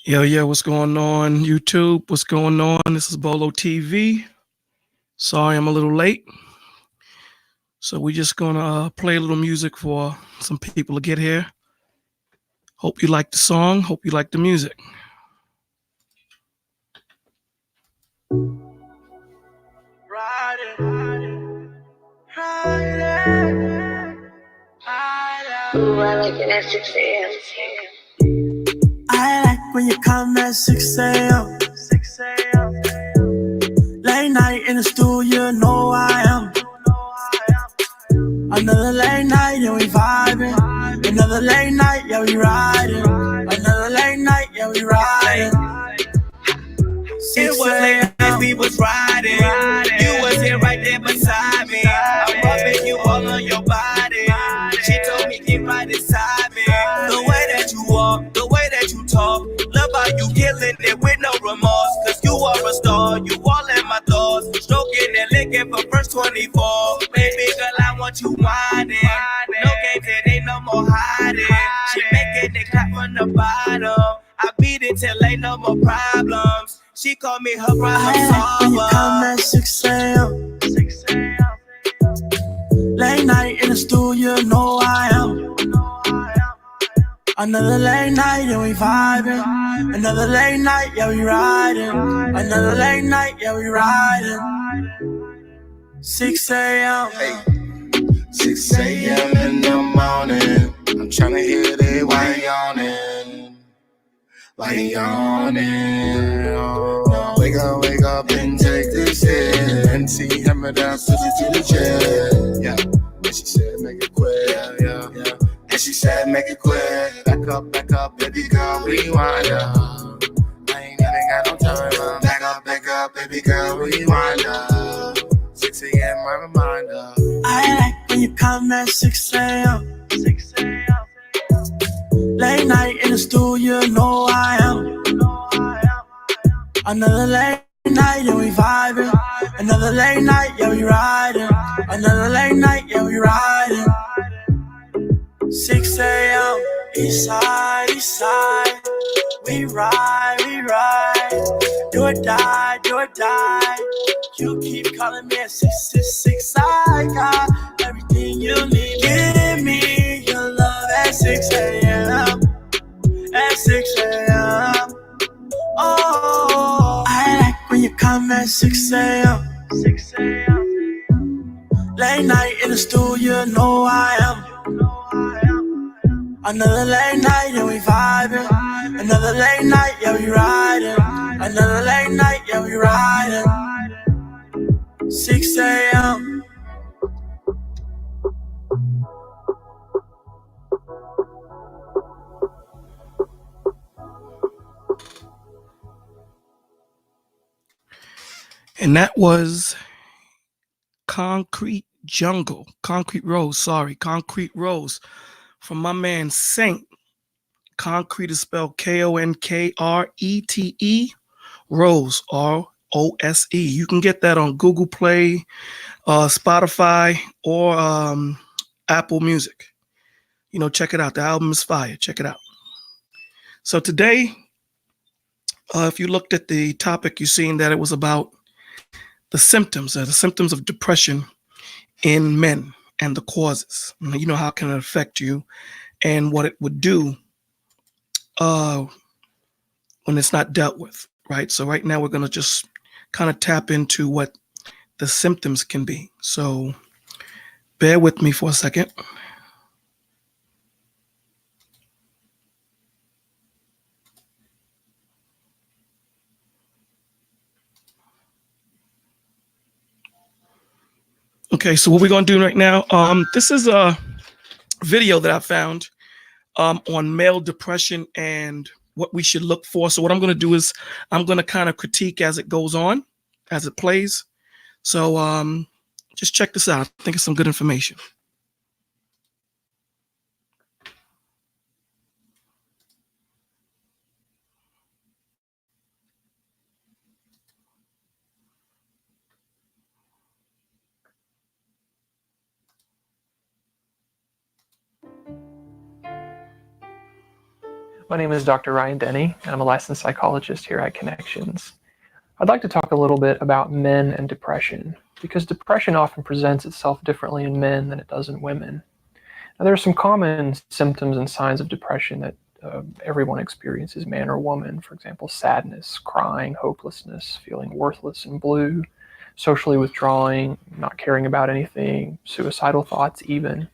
Yo, what's going on, YouTube? What's going on? This is Bolo TV. Sorry I'm a little late. So we're just going to play a little music for some people to get here. Hope you like the song. Hope you like the music. Ooh, I like it at 6 a.m. I like when you come at 6 a.m. Late night in the studio, know I am. Another late night, yeah, we vibing. Another late night, yeah, we riding. Another late night, yeah, we riding. It was late as we was riding. You was here right there beside me. I'm rubbing you all on your body. She told me get right beside me. The way that you walk, the way that you talk, love how you killing it with no remorse. Cause you are a star, you all in my thoughts. Stroking and licking for first 24. Baby girl, I want you whining. No games, it ain't no more hiding. She making it clap from the bottom. I beat it till ain't no more problems. She called me her problem I like when you solver. come at 6 a.m. Late night in the studio, know I am. Another late night, yeah, we vibing. Another late night, yeah, we riding. Another late night, yeah, we riding. 6 a.m. Hey, 6 a.m. in the morning. I'm tryna hit it while yawning. While yawning. Oh, wake up and take this hit. And see hammer down, switch it to the chair. Yeah, and she said make it quick. Yeah. And she said make it quick. Back up, baby girl, rewind up. I ain't even got no time. Back up, baby girl, rewind up. 6 a.m. my reminder. I like when you come at 6 a.m. Late night in the studio, know I am. Another late night, yeah, we vibing. Another late night, yeah, we riding. Another late night, yeah, we riding. 6 a.m. East side. We ride. Do or die. You keep calling me at 666. I got everything you need. Give me your love at 6 a.m. At 6 a.m. Oh, I like when you come at 6 a.m. Late night in the studio, know I am. Another late night, yeah, we vibing. Another late night, yeah, we riding. Another late night, yeah, we riding. 6 a.m. And that was Concrete Rose from my man Saint. Concrete is spelled Konkrete, Rose, Rose. You can get that on Google Play, Spotify, or Apple Music. Check it out. The album is fire. Check it out. So today, if you looked at the topic, you've seen that it was about the symptoms of depression in men and the causes. How can it affect you and what it would do when it's not dealt with, right? So right now we're going to just kind of tap into what the symptoms can be. So bear with me for a second. Okay, so what we're going to do right now, this is a video that I found on male depression and what we should look for. So what I'm going to do is I'm going to kind of critique as it goes on, as it plays. So just check this out. I think it's some good information. My name is Dr. Ryan Denny, and I'm a licensed psychologist here at Connections. I'd like to talk a little bit about men and depression, because depression often presents itself differently in men than it does in women. Now, there are some common symptoms and signs of depression that everyone experiences, man or woman. For example, sadness, crying, hopelessness, feeling worthless and blue, socially withdrawing, not caring about anything, suicidal thoughts even.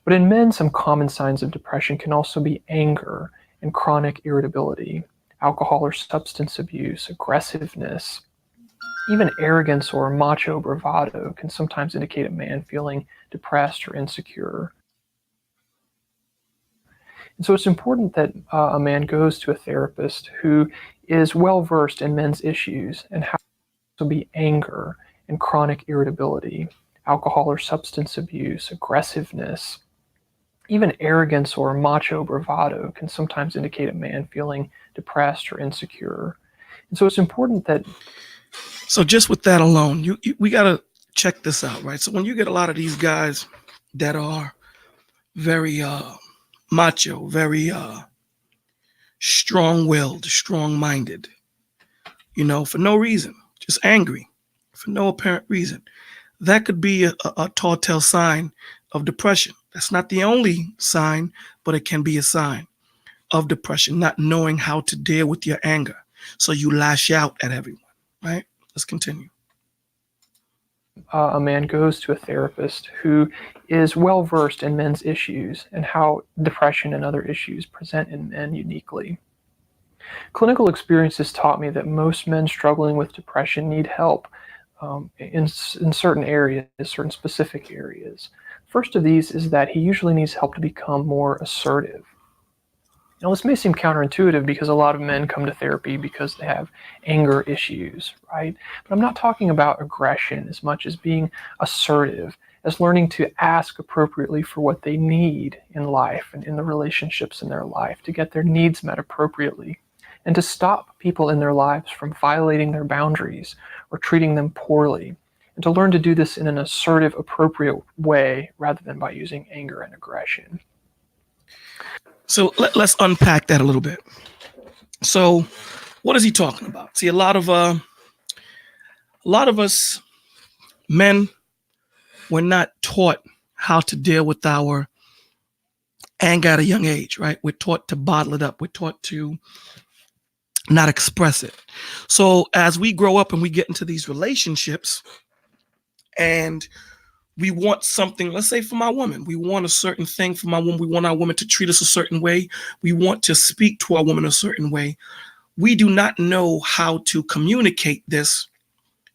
But in men, some common signs of depression can also be anger and chronic irritability, alcohol or substance abuse, aggressiveness, even arrogance or macho bravado can sometimes indicate a man feeling depressed or insecure. And so it's important that a man goes to a therapist who is well versed in men's issues and how to be anger and chronic irritability, alcohol or substance abuse, aggressiveness, even arrogance or macho bravado can sometimes indicate a man feeling depressed or insecure. And so it's important that. So just with that alone, we got to check this out, right? So when you get a lot of these guys that are very macho, very strong-willed, strong-minded, for no reason, just angry, for no apparent reason, that could be a tall tale sign of depression. That's not the only sign, but it can be a sign of depression, not knowing how to deal with your anger. So you lash out at everyone, right? Let's continue. A man goes to a therapist who is well versed in men's issues and how depression and other issues present in men uniquely. Clinical experiences taught me that most men struggling with depression need help in certain areas, certain specific areas. First of these is that he usually needs help to become more assertive. Now, this may seem counterintuitive because a lot of men come to therapy because they have anger issues, right? But I'm not talking about aggression as much as being assertive, as learning to ask appropriately for what they need in life and in the relationships in their life, to get their needs met appropriately, and to stop people in their lives from violating their boundaries or treating them poorly, and to learn to do this in an assertive, appropriate way rather than by using anger and aggression. So let's unpack that a little bit. So what is he talking about? See, a lot of us men, we're not taught how to deal with our anger at a young age, right? We're taught to bottle it up. We're taught to not express it. So as we grow up and we get into these relationships and we want something, let's say from our woman, we want a certain thing from our woman. We want our woman to treat us a certain way. We want to speak to our woman a certain way. We do not know how to communicate this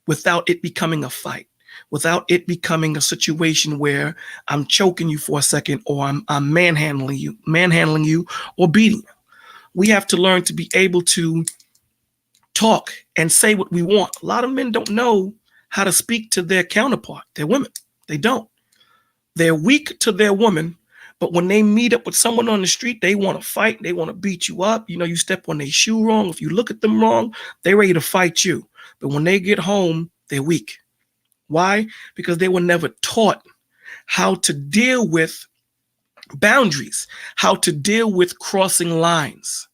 without it becoming a fight, without it becoming a situation where I'm choking you for a second, or I'm manhandling you or beating you. We have to learn to be able to talk and say what we want. A lot of men don't know how to speak to their counterpart, their women. They don't. They're weak to their woman, but when they meet up with someone on the street, they want to fight. They want to beat you up. You step on their shoe wrong. If you look at them wrong, they're ready to fight you. But when they get home, they're weak. Why? Because they were never taught how to deal with boundaries, how to deal with crossing lines.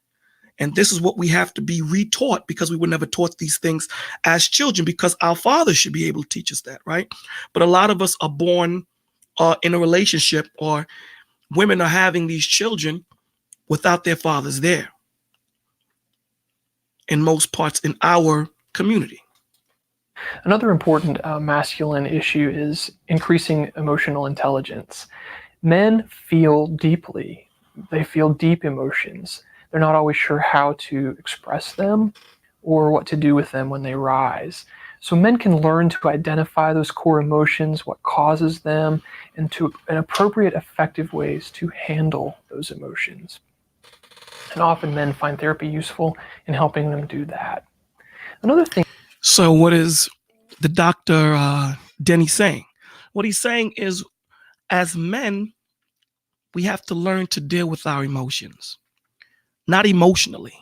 And this is what we have to be retaught, because we were never taught these things as children, because our fathers should be able to teach us that, right? But a lot of us are born in a relationship, or women are having these children without their fathers there in most parts in our community. Another important masculine issue is increasing emotional intelligence. Men feel deeply. They feel deep emotions. They're not always sure how to express them or what to do with them when they rise. So men can learn to identify those core emotions, what causes them, and appropriate, effective ways to handle those emotions. And often men find therapy useful in helping them do that. Another thing. So what is the Dr. Denny saying? What he's saying is, as men, we have to learn to deal with our emotions. Not emotionally.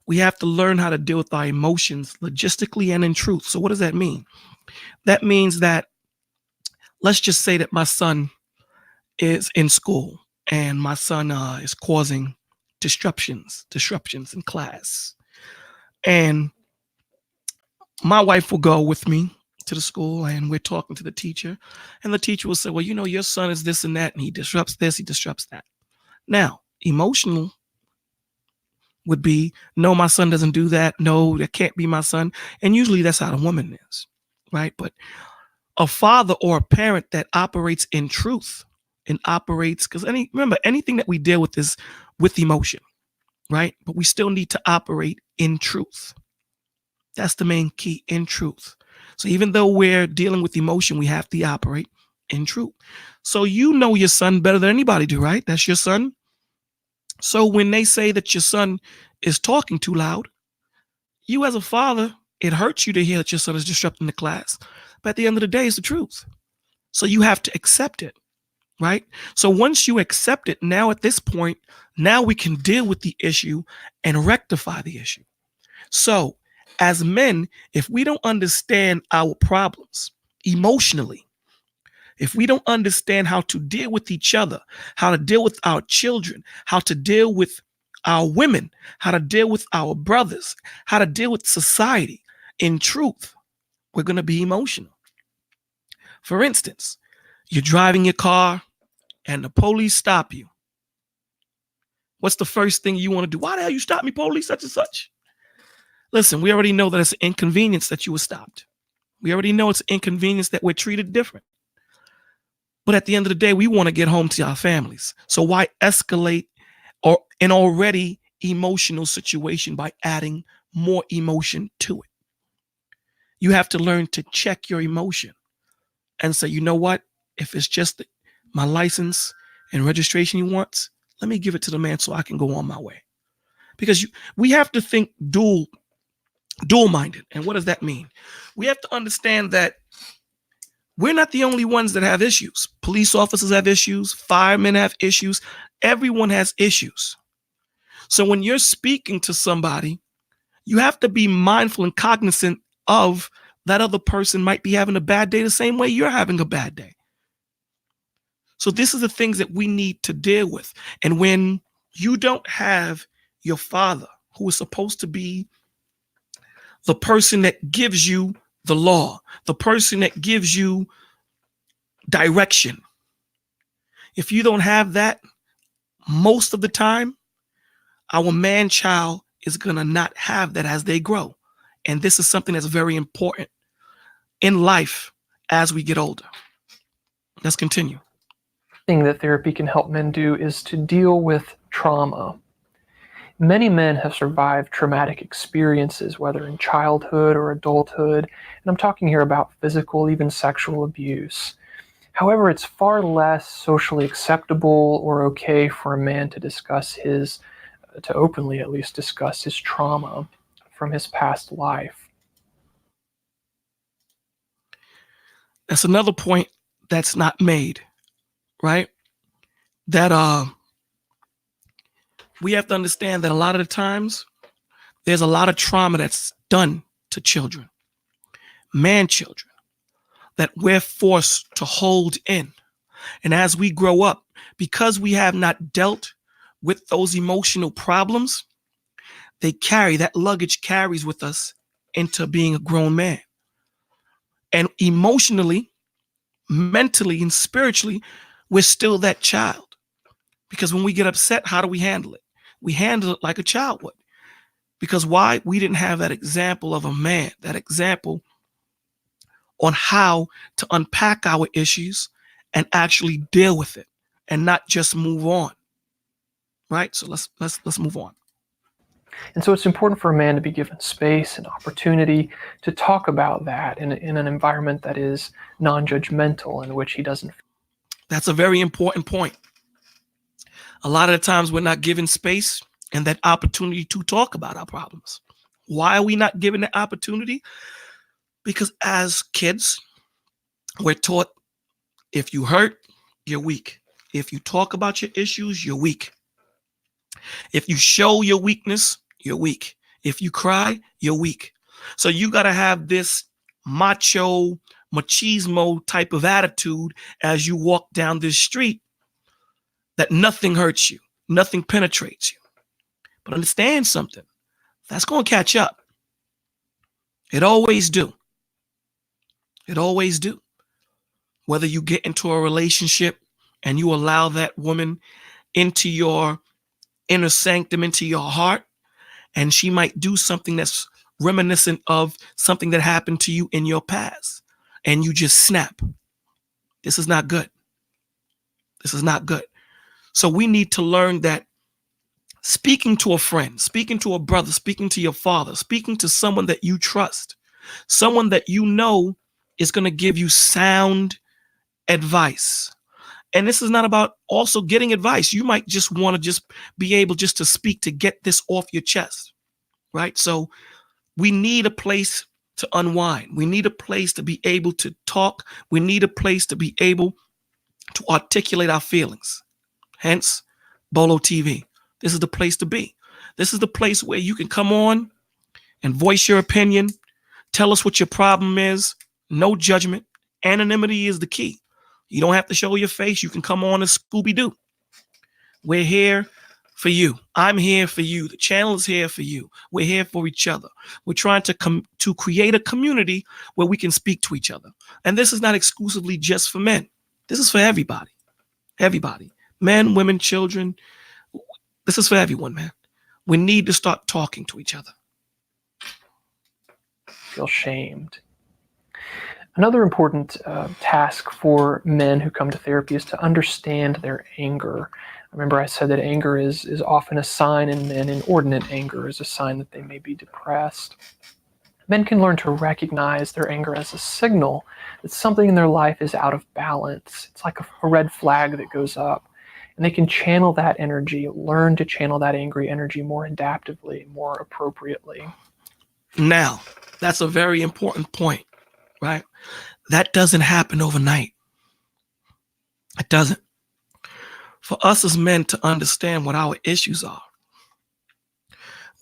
We have to learn how to deal with our emotions logistically and in truth. So what does that mean? That means that, let's just say that my son is in school and my son is causing disruptions in class. And my wife will go with me to the school, and we're talking to the teacher, and the teacher will say, well, your son is this and that, and he disrupts this, he disrupts that. Now, emotional would be, no, my son doesn't do that. No, that can't be my son. And usually that's how the woman is, right? But a father or a parent that operates in truth and operates, because remember, anything that we deal with is with emotion, right? But we still need to operate in truth. That's the main key, in truth. So even though we're dealing with emotion, we have to operate in truth. So your son better than anybody do, right? That's your son. So when they say that your son is talking too loud, you as a father, it hurts you to hear that your son is disrupting the class. But at the end of the day, it's the truth. So you have to accept it, right? So once you accept it, now at this point, now we can deal with the issue and rectify the issue. So as men, if we don't understand our problems emotionally, if we don't understand how to deal with each other, how to deal with our children, how to deal with our women, how to deal with our brothers, how to deal with society, in truth, we're going to be emotional. For instance, you're driving your car and the police stop you. What's the first thing you want to do? Why the hell you stop me, police, such and such? Listen, we already know that it's an inconvenience that you were stopped. We already know it's an inconvenience that we're treated different. But at the end of the day, we want to get home to our families. So why escalate an already emotional situation by adding more emotion to it? You have to learn to check your emotion and say, you know what? If it's just my license and registration he wants, let me give it to the man so I can go on my way. Because we have to think dual-minded. And what does that mean? We have to understand that we're not the only ones that have issues. Police officers have issues. Firemen have issues. Everyone has issues. So when you're speaking to somebody, you have to be mindful and cognizant of that other person might be having a bad day the same way you're having a bad day. So this is the things that we need to deal with. And when you don't have your father, who is supposed to be the person that gives you the law, the person that gives you direction, if you don't have that, most of the time, our man child is going to not have that as they grow. And this is something that's very important in life as we get older. Let's continue. Thing that therapy can help men do is to deal with trauma. Many men have survived traumatic experiences, whether in childhood or adulthood, and I'm talking here about physical, even sexual abuse. However, it's far less socially acceptable or okay for a man to to openly at least discuss his trauma from his past life. That's another point that's not made, right? That we have to understand that a lot of the times there's a lot of trauma that's done to children, man children, that we're forced to hold in. And as we grow up, because we have not dealt with those emotional problems, that luggage carries with us into being a grown man. And emotionally, mentally, and spiritually, we're still that child. Because when we get upset, how do we handle it? We handle it like a child would. Because why? We didn't have that example of a man, that example on how to unpack our issues and actually deal with it and not just move on. Right? So let's move on. And so it's important for a man to be given space and opportunity to talk about that in an environment that is non-judgmental, in which he doesn't. That's a very important point. A lot of the times we're not given space and that opportunity to talk about our problems. Why are we not given the opportunity? Because as kids, we're taught if you hurt, you're weak. If you talk about your issues, you're weak. If you show your weakness, you're weak. If you cry, you're weak. So you got to have this machismo type of attitude as you walk down this street, that nothing hurts you, nothing penetrates you. But understand something. That's going to catch up. It always do. It always do. Whether you get into a relationship and you allow that woman into your inner sanctum, into your heart, and she might do something that's reminiscent of something that happened to you in your past, and you just snap. This is not good. This is not good. So we need to learn that speaking to a friend, speaking to a brother, speaking to your father, speaking to someone that you trust, someone that you know is going to give you sound advice. And this is not about also getting advice. You might just want to just be able just to speak, to get this off your chest, right? So we need a place to unwind. We need a place to be able to talk. We need a place to be able to articulate our feelings. Hence, Bolo TV. This is the place to be. This is the place where you can come on and voice your opinion. Tell us what your problem is. No judgment. Anonymity is the key. You don't have to show your face. You can come on as Scooby-Doo. We're here for you. I'm here for you. The channel is here for you. We're here for each other. We're trying to create a community where we can speak to each other. And this is not exclusively just for men. This is for everybody. Everybody. Men, women, children. This is for everyone, man. We need to start talking to each other. Feel shamed. Another important task for men who come to therapy is to understand their anger. Remember, I said that anger is often a sign in men. Inordinate anger is a sign that they may be depressed. Men can learn to recognize their anger as a signal that something in their life is out of balance. It's like a red flag that goes up. And they can channel that energy, learn to channel that angry energy more adaptively, more appropriately. Now, that's a very important point, right? That doesn't happen overnight. It doesn't. For us as men to understand what our issues are,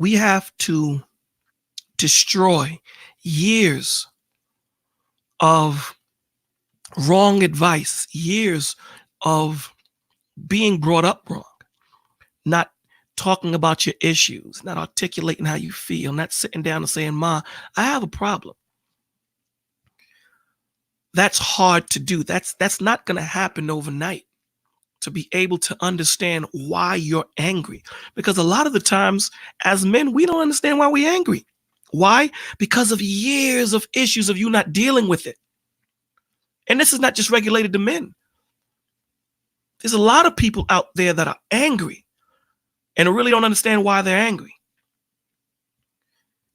we have to destroy years of wrong advice, years of being brought up wrong, not talking about your issues, not articulating how you feel, not sitting down and saying, Ma, I have a problem. That's hard to do. That's not going to happen overnight, to be able to understand why you're angry. Because a lot of the times as men, we don't understand why we're angry. Why? Because of years of issues of you not dealing with it. And this is not just regulated to men. There's a lot of people out there that are angry and really don't understand why they're angry.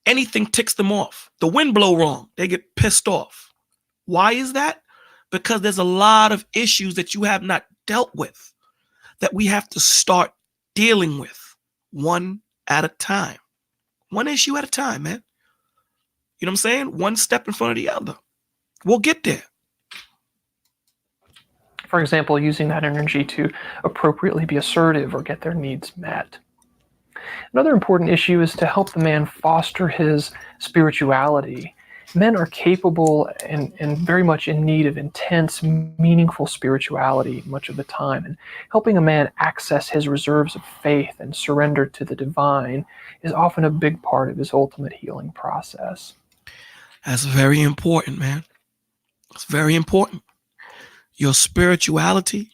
Anything ticks them off. The wind blow wrong, they get pissed off. Why is that? Because there's a lot of issues that you have not dealt with that we have to start dealing with one at a time. One issue at a time, man. You know what I'm saying? One step in front of the other. We'll get there. For example, using that energy to appropriately be assertive or get their needs met. Another important issue is to help the man foster his spirituality. Men are capable and very much in need of intense, meaningful spirituality much of the time. And helping a man access his reserves of faith and surrender to the divine is often a big part of his ultimate healing process. That's very important, man. It's very important. Your spirituality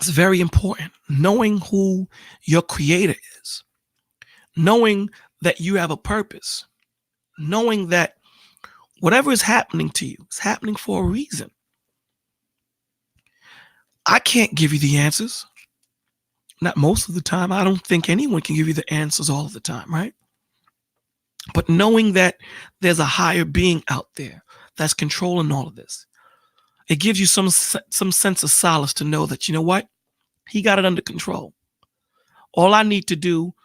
is very important. Knowing who your creator is. Knowing that you have a purpose. Knowing that whatever is happening to you is happening for a reason. I can't give you the answers. Not most of the time. I don't think anyone can give you the answers all of the time, right? But knowing that there's a higher being out there that's controlling all of this, it gives you some sense of solace to know that, you know what? He got it under control. All I need to do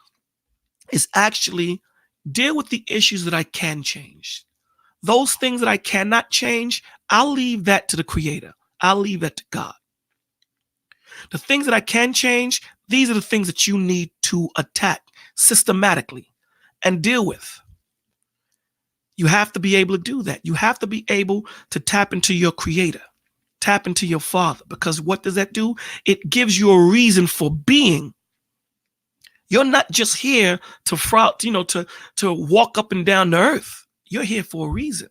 is actually deal with the issues that I can change. Those things that I cannot change, I'll leave that to the Creator. I'll leave that to God. The things that I can change, these are the things that you need to attack systematically and deal with. You have to be able to do that. You have to be able to tap into your Creator, tap into your Father, because what does that do? It gives you a reason for being You're not just here to fraud, to walk up and down the earth. You're here for a reason.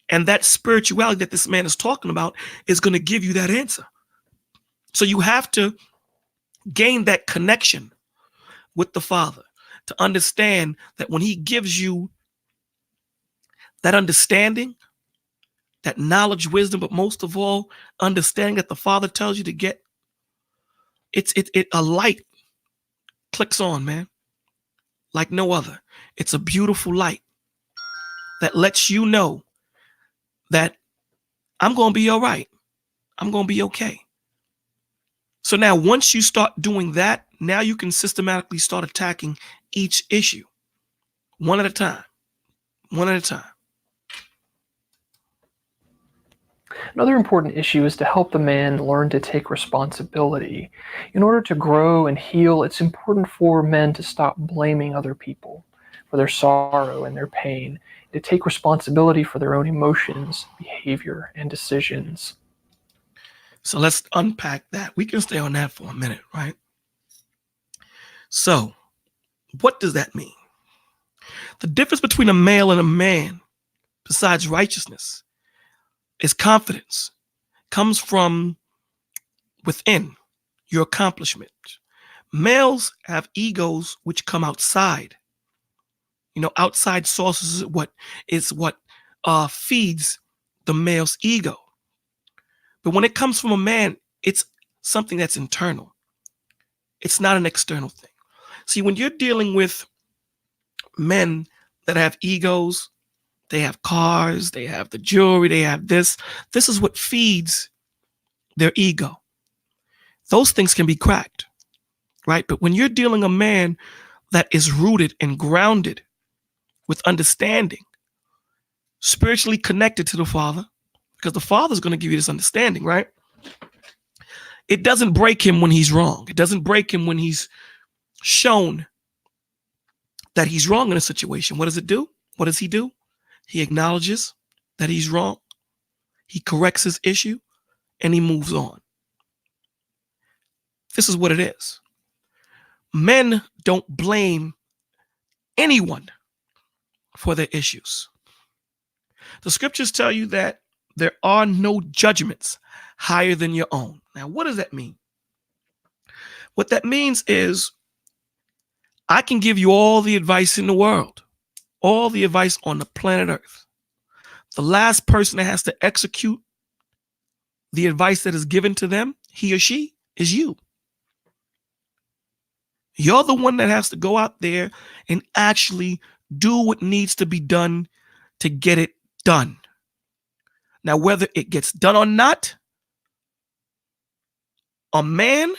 And that spirituality that this man is talking about is going to give you that answer. So you have to gain that connection with the Father to understand that when he gives you that understanding, that knowledge, wisdom, but most of all, understanding that the Father tells you to get, a light clicks on, man, like no other. It's a beautiful light that lets you know that I'm going to be all right. I'm going to be okay. So now once you start doing that, now you can systematically start attacking each issue one at a time, one at a time. Another important issue is to help the man learn to take responsibility. In order to grow and heal, it's important for men to stop blaming other people for their sorrow and their pain, to take responsibility for their own emotions, behavior, and decisions. So let's unpack that. We can stay on that for a minute, right? So what does that mean? The difference between a male and a man, besides righteousness, is confidence. Comes from within, your accomplishment. Males have egos which come outside. Outside sources is what feeds the male's ego. But when it comes from a man, it's something that's internal. It's not an external thing. See, when you're dealing with men that have egos, they have cars, they have the jewelry, they have this. This is what feeds their ego. Those things can be cracked, right? But when you're dealing a man that is rooted and grounded with understanding, spiritually connected to the Father, because the Father is going to give you this understanding, right? It doesn't break him when he's wrong. It doesn't break him when he's shown that he's wrong in a situation. What does it do? What does he do? He acknowledges that he's wrong. He corrects his issue and he moves on. This is what it is. Men don't blame anyone for their issues. The scriptures tell you that there are no judgments higher than your own. Now, what does that mean? What that means is I can give you all the advice in the world, all the advice on the planet Earth. The last person that has to execute the advice that is given to them, he or she, is you. You're the one that has to go out there and actually do what needs to be done to get it done. Now, whether it gets done or not, a man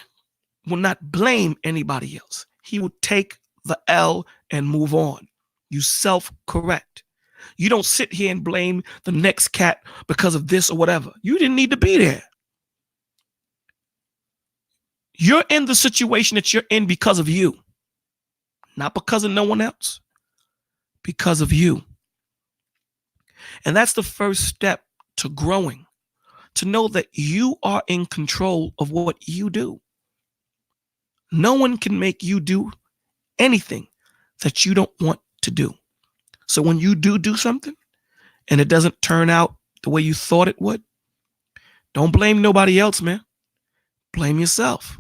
will not blame anybody else. He will take the L and move on. You self-correct. You don't sit here and blame the next cat because of this or whatever. You didn't need to be there. You're in the situation that you're in because of you, not because of no one else, because of you. And that's the first step to growing, to know that you are in control of what you do. No one can make you do anything that you don't want to do. So when you do something and it doesn't turn out the way you thought it would, don't blame nobody else, man. Blame yourself.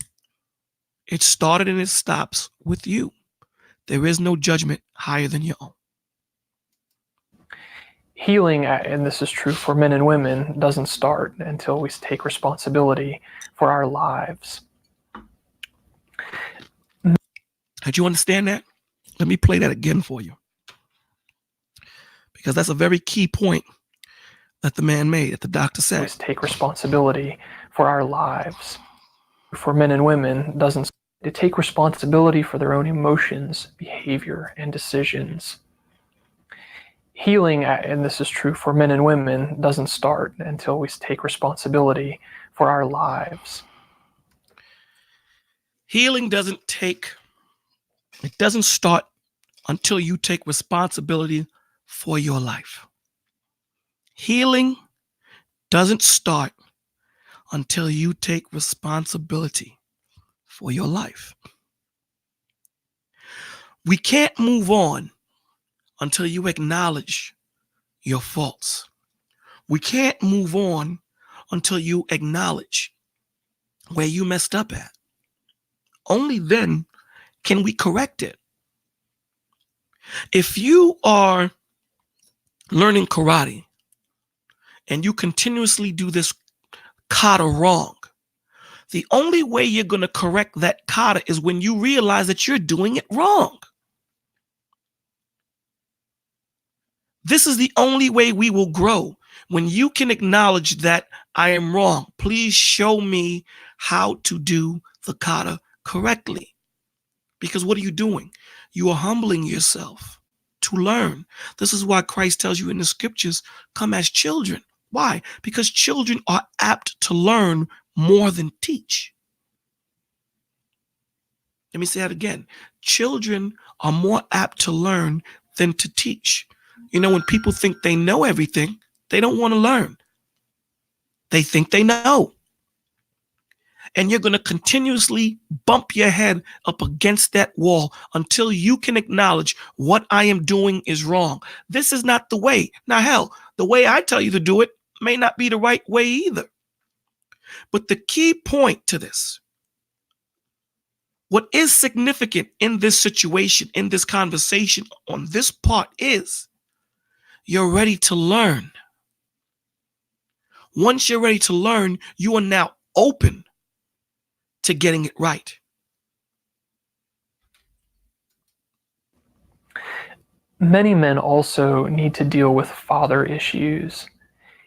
It started and it stops with you. There is no judgment higher than your own. Healing, and this is true for men and women, doesn't start until we take responsibility for our lives. Did you understand that? Let me play that again for you, because that's a very key point that the man made, that the doctor said. Always take responsibility for our lives. For men and women, doesn't to take responsibility for their own emotions, behavior, and decisions. Healing, and this is true for men and women, doesn't start until we take responsibility for our lives. Healing doesn't start until you take responsibility for your life. Healing doesn't start until you take responsibility for your life. We can't move on until you acknowledge your faults. We can't move on until you acknowledge where you messed up at. Only then can we correct it. If you are learning karate and you continuously do this kata wrong, the only way you're going to correct that kata is when you realize that you're doing it wrong. This is the only way we will grow. When you can acknowledge that I am wrong, please show me how to do the kata correctly. Because what are you doing? You are humbling yourself to learn. This is why Christ tells you in the scriptures, come as children. Why? Because children are apt to learn more than teach. Let me say that again. Children are more apt to learn than to teach. You know, when people think they know everything, they don't want to learn. They think they know. And you're going to continuously bump your head up against that wall until you can acknowledge what I am doing is wrong. This is not the way. Now, hell, the way I tell you to do it may not be the right way either. But the key point to this, what is significant in this situation, in this conversation, on this part is you're ready to learn. Once you're ready to learn, you are now open to getting it right. Many men also need to deal with father issues.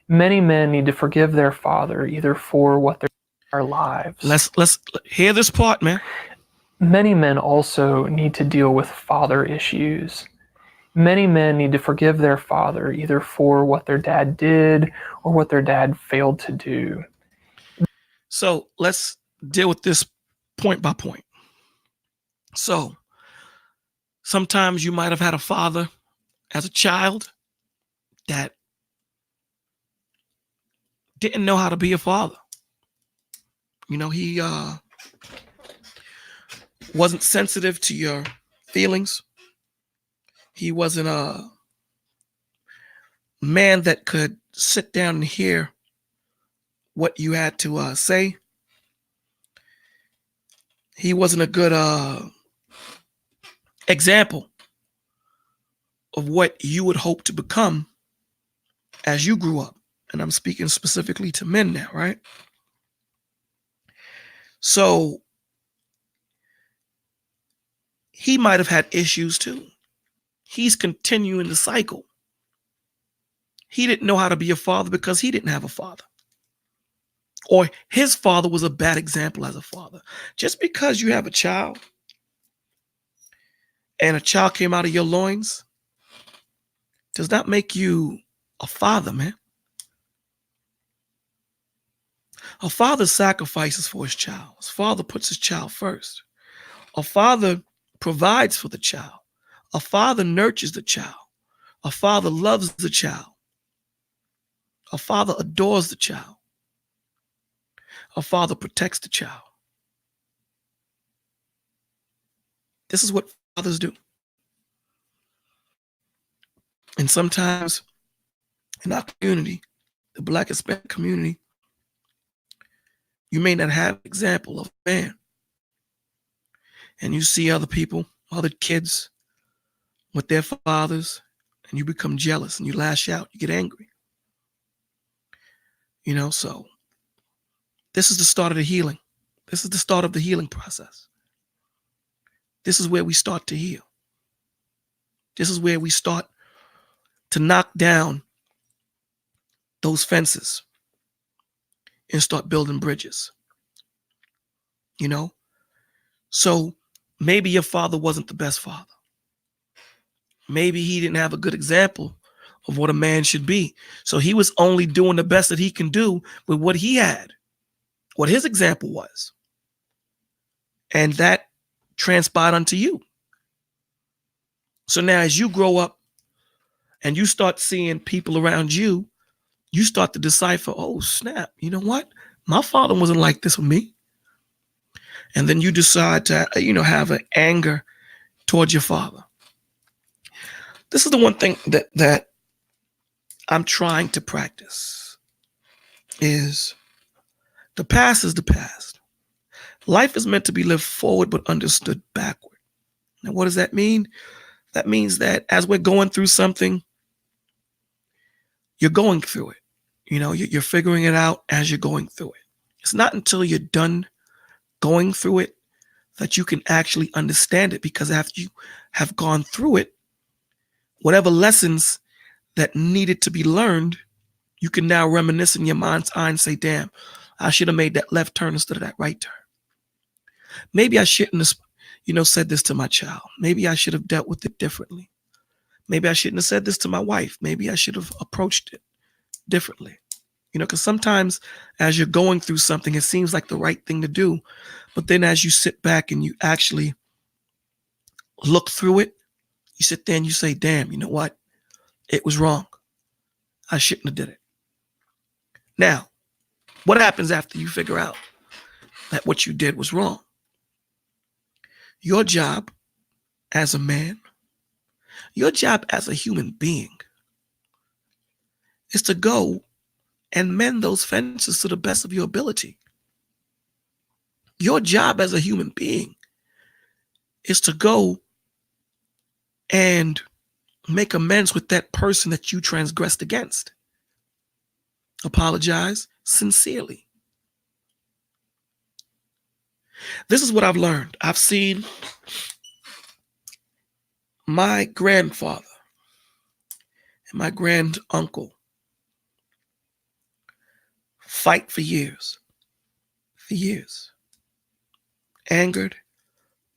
Many men need to forgive their father either for what their lives. Let's hear this part, man. Many men also need to deal with father issues. Many men need to forgive their father either for what their dad did or what their dad failed to do. So let's deal with this point by point. So sometimes you might have had a father as a child that didn't know how to be a father. You know, he wasn't sensitive to your feelings. He wasn't a man that could sit down and hear what you had to say. He wasn't a good example of what you would hope to become as you grew up. And I'm speaking specifically to men now, right? So he might have had issues too. He's continuing the cycle. He didn't know how to be a father because he didn't have a father. Or his father was a bad example as a father. Just because you have a child and a child came out of your loins does not make you a father, man. A father sacrifices for his child. His father puts his child first. A father provides for the child. A father nurtures the child. A father loves the child. A father adores the child. A father protects the child. This is what fathers do. And sometimes in our community, the Black Hispanic community, you may not have an example of a man. And you see other people, other kids with their fathers, and you become jealous and you lash out, you get angry. You know, so this is the start of the healing. This is the start of the healing process. This is where we start to heal. This is where we start to knock down those fences and start building bridges. You know? So maybe your father wasn't the best father. Maybe he didn't have a good example of what a man should be. So he was only doing the best that he can do with what he had, what his example was. And that transpired unto you. So now as you grow up and you start seeing people around you, you start to decipher, oh, snap, you know what? My father wasn't like this with me. And then you decide to, have an anger towards your father. This is the one thing that I'm trying to practice is the past is the past. Life is meant to be lived forward but understood backward. Now, what does that mean? That means that as we're going through something, you're going through it. You're figuring it out as you're going through it. It's not until you're done going through it that you can actually understand it, because after you have gone through it, whatever lessons that needed to be learned, you can now reminisce in your mind's eye and say, damn, I should have made that left turn instead of that right turn. Maybe I shouldn't have, said this to my child. Maybe I should have dealt with it differently. Maybe I shouldn't have said this to my wife. Maybe I should have approached it differently. Because sometimes as you're going through something, it seems like the right thing to do. But then as you sit back and you actually look through it, you sit there and you say, damn, you know what? It was wrong. I shouldn't have did it. Now, what happens after you figure out that what you did was wrong? Your job as a man, your job as a human being is to go and mend those fences to the best of your ability. Your job as a human being is to go and make amends with that person that you transgressed against. Apologize sincerely. This is what I've learned. I've seen my grandfather and my grand uncle fight for years. Angered,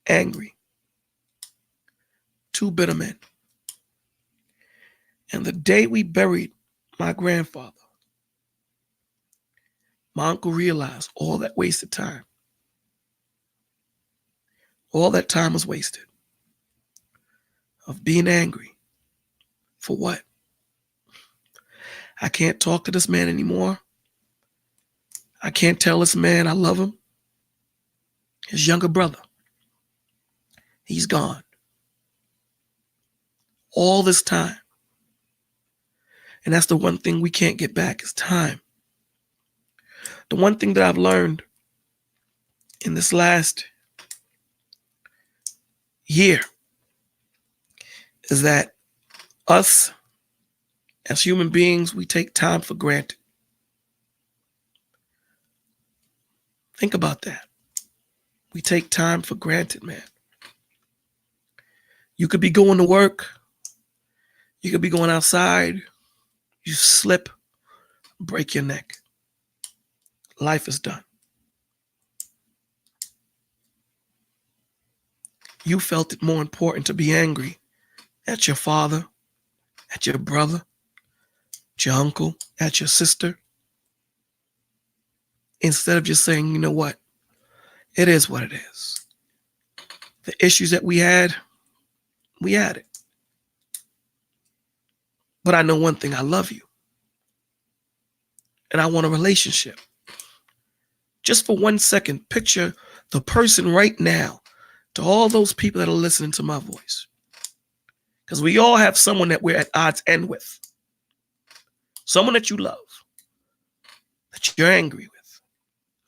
angry. Two bitter men. And the day we buried my grandfather, my uncle realized all that wasted time. All that time was wasted of being angry. For what? I can't talk to this man anymore. I can't tell this man I love him. His younger brother, he's gone. All this time. And that's the one thing we can't get back is time. The one thing that I've learned in this last year is that us as human beings, we take time for granted. Think about that. We take time for granted, man. You could be going to work. You could be going outside. You slip, break your neck. Life is done. You felt it more important to be angry at your father, at your brother, at your uncle, at your sister, instead of just saying, you know what? It is what it is. The issues that we had it. But I know one thing, I love you. And I want a relationship. Just for 1 second, picture the person right now, to all those people that are listening to my voice. Because we all have someone that we're at odds end with. Someone that you love, that you're angry with.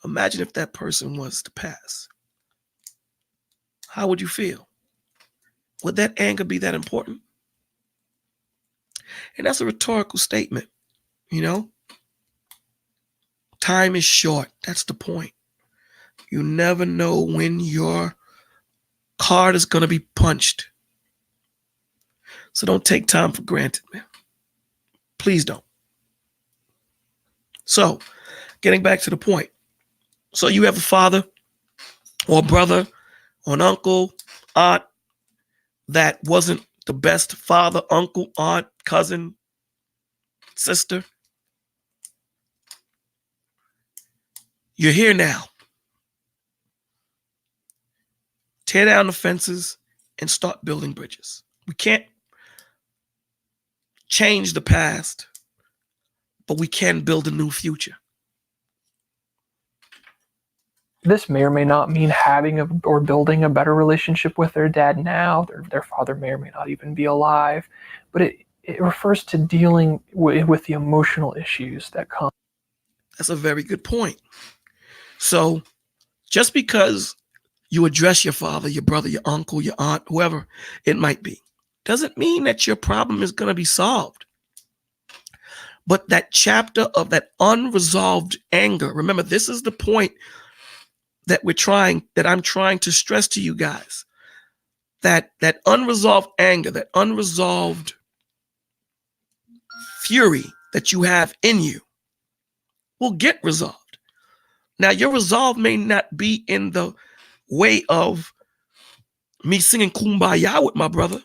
Imagine if that person was to pass. How would you feel? Would that anger be that important? And that's a rhetorical statement, Time is short. That's the point. You never know when your card is going to be punched. So don't take time for granted, man. Please don't. So, getting back to the point. So you have a father or a brother or an uncle, aunt that wasn't the best father, uncle, aunt, cousin, sister. You're here now. Tear down the fences and start building bridges. We can't change the past, but we can build a new future. This may or may not mean having or building a better relationship with their dad now. Their father may or may not even be alive, but it refers to dealing with the emotional issues that come. That's a very good point. So just because you address your father, your brother, your uncle, your aunt, whoever it might be, doesn't mean that your problem is going to be solved. But that chapter of that unresolved anger, remember, this is the point that I'm trying to stress to you guys, that unresolved anger, that unresolved fury that you have in you will get resolved. Now, your resolve may not be in the way of me singing Kumbaya with my brother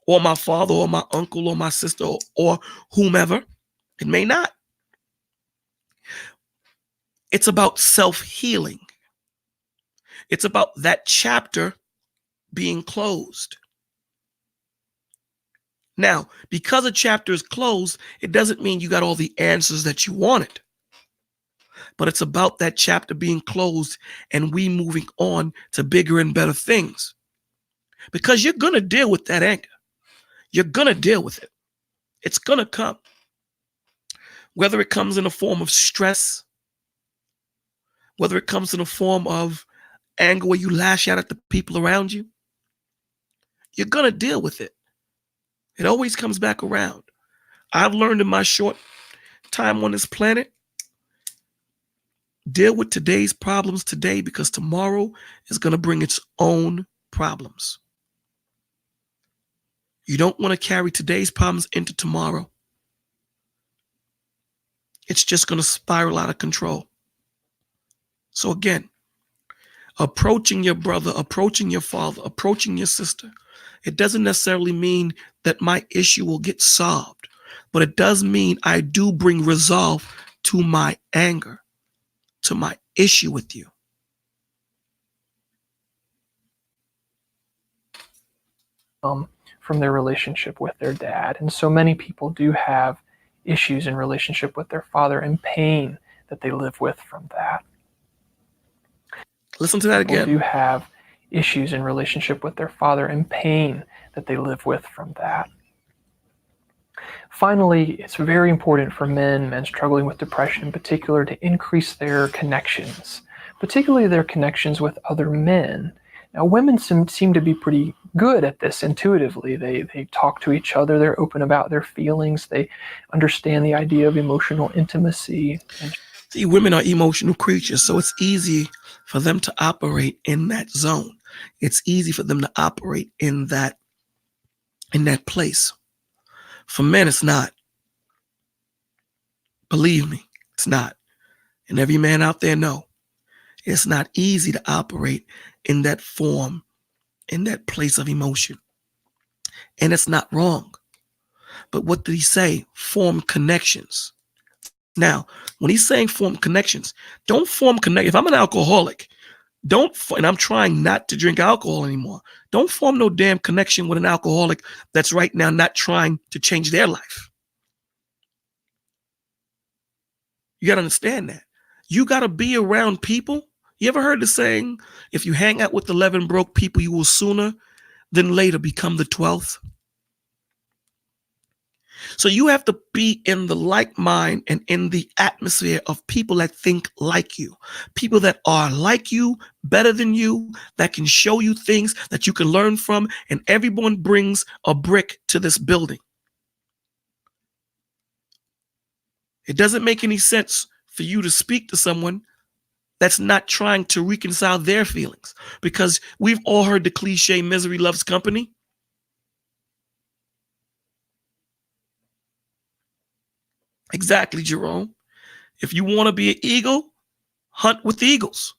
or my father or my uncle or my sister or whomever. It may not. It's about self-healing. It's about that chapter being closed. Now, because a chapter is closed, it doesn't mean you got all the answers that you wanted. But it's about that chapter being closed and we moving on to bigger and better things. Because you're going to deal with that anger. You're going to deal with it. It's going to come. Whether it comes in a form of stress, whether it comes in a form of anger where you lash out at the people around you, you're going to deal with it. It always comes back around. I've learned in my short time on this planet, deal with today's problems today because tomorrow is going to bring its own problems. You don't want to carry today's problems into tomorrow. It's just going to spiral out of control. So again, approaching your brother, approaching your father, approaching your sister, it doesn't necessarily mean that my issue will get solved, but it does mean I do bring resolve to my anger, to my issue with you. From their relationship with their dad. And so many people do have issues in relationship with their father and pain that they live with from that. Listen to that again. People do have issues in relationship with their father and pain that they live with from that. Finally, it's very important for men struggling with depression in particular, to increase their connections, particularly their connections with other men. Now, women seem to be pretty good at this intuitively. They talk to each other. They're open about their feelings. They understand the idea of emotional intimacy. See, women are emotional creatures, so it's easy for them to operate in that zone. It's easy for them to operate in that place. For men, it's not. Believe me, it's not. And every man out there know it's not easy to operate in that form, in that place of emotion. And it's not wrong. But what did he say? Form connections. Now, when he's saying form connections, don't form connect. If I'm an alcoholic, and I'm trying not to drink alcohol anymore, don't form no damn connection with an alcoholic that's right now not trying to change their life. You got to understand that. You got to be around people. You ever heard the saying, if you hang out with 11 broke people, you will sooner than later become the 12th? So you have to be in the like mind and in the atmosphere of people that think like you, people that are like you, better than you, that can show you things that you can learn from, and everyone brings a brick to this building. It doesn't make any sense for you to speak to someone that's not trying to reconcile their feelings, because we've all heard the cliche, misery loves company. Exactly, Jerome. If you want to be an eagle, hunt with eagles.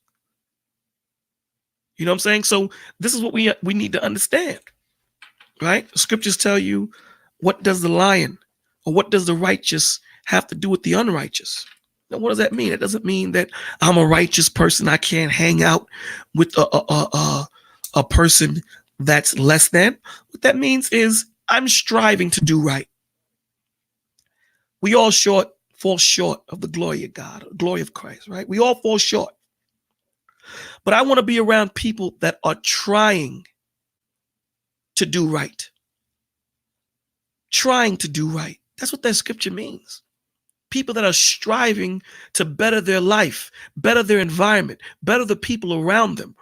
You know what I'm saying? So this is what we need to understand, right? The scriptures tell you, what does the lion or what does the righteous have to do with the unrighteous? Now, what does that mean? It doesn't mean that I'm a righteous person. I can't hang out with a person that's less than. What that means is I'm striving to do right. We all fall short of the glory of God, the glory of Christ, right? We all fall short. But I want to be around people that are trying to do right. Trying to do right. That's what that scripture means. People that are striving to better their life, better their environment, better the people around them.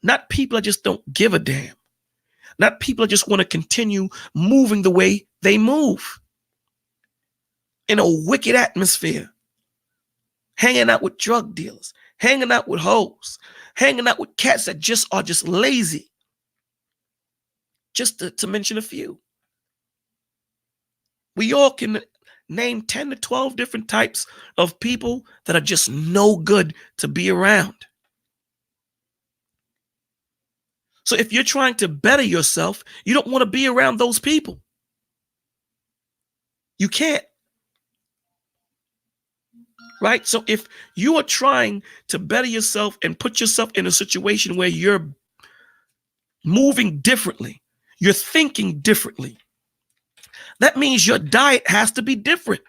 Not people that just don't give a damn. Not people that just want to continue moving the way they move. In a wicked atmosphere. Hanging out with drug dealers. Hanging out with hoes. Hanging out with cats that just are just lazy. Just to mention a few. We all can name 10 to 12 different types of people that are just no good to be around. So if you're trying to better yourself, you don't want to be around those people. You can't. Right? So if you are trying to better yourself and put yourself in a situation where you're moving differently, you're thinking differently, that means your diet has to be different.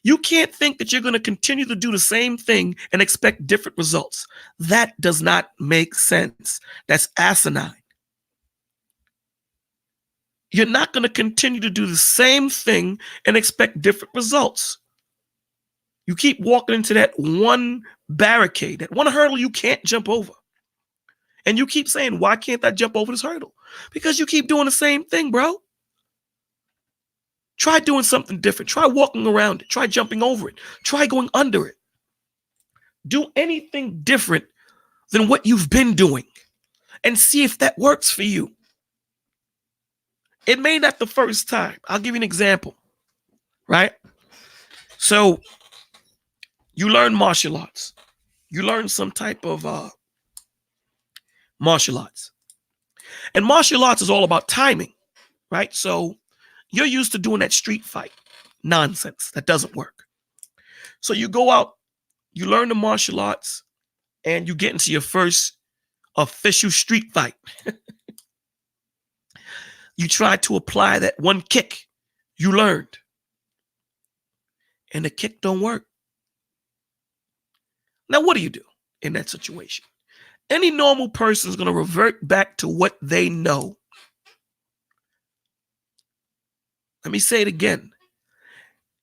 You can't think that you're going to continue to do the same thing and expect different results. That does not make sense. That's asinine. You're not going to continue to do the same thing and expect different results. You keep walking into that one barricade, that one hurdle you can't jump over. And you keep saying, why can't I jump over this hurdle? Because you keep doing the same thing, bro. Try doing something different. Try walking around it. Try jumping over it. Try going under it. Do anything different than what you've been doing and see if that works for you. It may not the first time. I'll give you an example, right? So you learn martial arts. You learn some type of martial arts. And martial arts is all about timing, right? So you're used to doing that street fight nonsense that doesn't work. So you go out, you learn the martial arts, and you get into your first official street fight. You try to apply that one kick you learned, and the kick don't work. Now, what do you do in that situation? Any normal person is going to revert back to what they know. Let me say it again.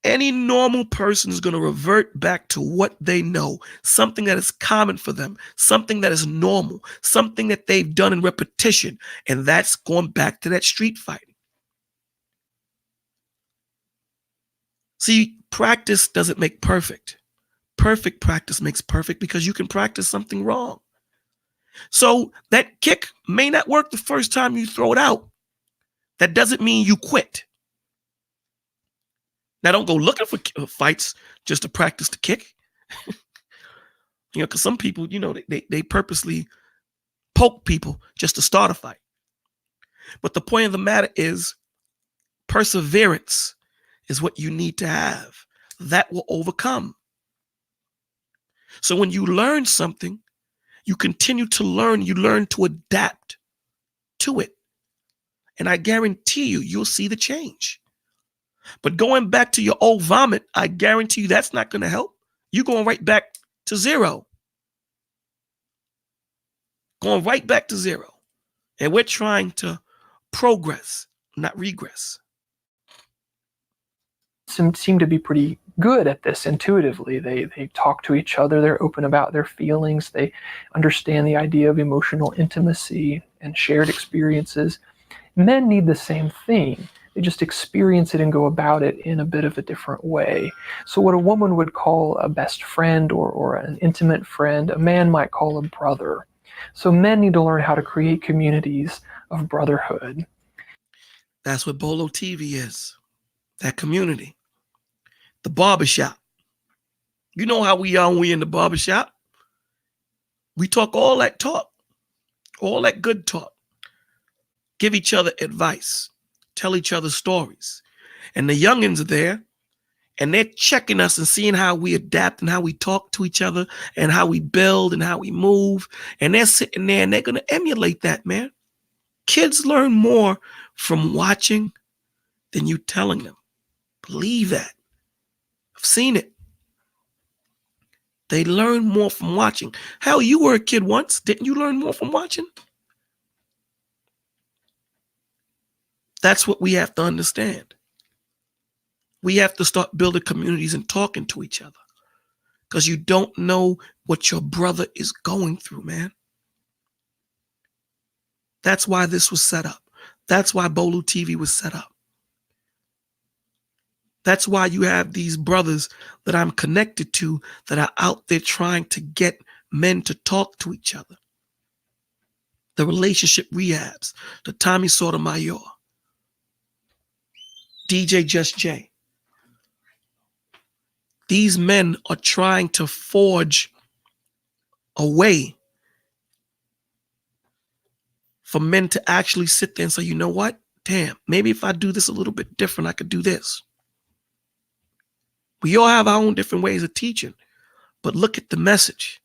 Any normal person is going to revert back to what they know, something that is common for them, something that is normal, something that they've done in repetition, and that's going back to that street fighting. See, practice doesn't make perfect. Perfect practice makes perfect because you can practice something wrong. So that kick may not work the first time you throw it out. That doesn't mean you quit. Now, don't go looking for fights just to practice the kick. Because some people, they purposely poke people just to start a fight. But the point of the matter is perseverance is what you need to have. That will overcome. So when you learn something, you continue to learn, you learn to adapt to it. And I guarantee you'll see the change. But going back to your old vomit, I guarantee you that's not going to help. You're going right back to zero. Going right back to zero. And we're trying to progress, not regress. Some seem to be pretty good at this intuitively. They talk to each other. They're open about their feelings. They understand the idea of emotional intimacy and shared experiences. Men need the same thing. They just experience it and go about it in a bit of a different way. So what a woman would call a best friend or an intimate friend, a man might call a brother. So men need to learn how to create communities of brotherhood. That's what Bolo TV is. That community. The barbershop. You know how we are when we in the barbershop? We talk all that talk. All that good talk. Give each other advice. Tell each other stories. And the youngins are there, and they're checking us and seeing how we adapt and how we talk to each other and how we build and how we move. And they're sitting there and they're going to emulate that, man. Kids learn more from watching than you telling them. Believe that. I've seen it. They learn more from watching. Hell, you were a kid once. Didn't you learn more from watching? That's what we have to understand. We have to start building communities and talking to each other, because you don't know what your brother is going through, man. That's why this was set up. That's why Bolu TV was set up. That's why you have these brothers that I'm connected to that are out there trying to get men to talk to each other. The relationship rehabs, the Tommy Sotomayor, DJ Just J. These men are trying to forge a way for men to actually sit there and say, you know what? Damn, maybe if I do this a little bit different, I could do this. We all have our own different ways of teaching, but look at the message.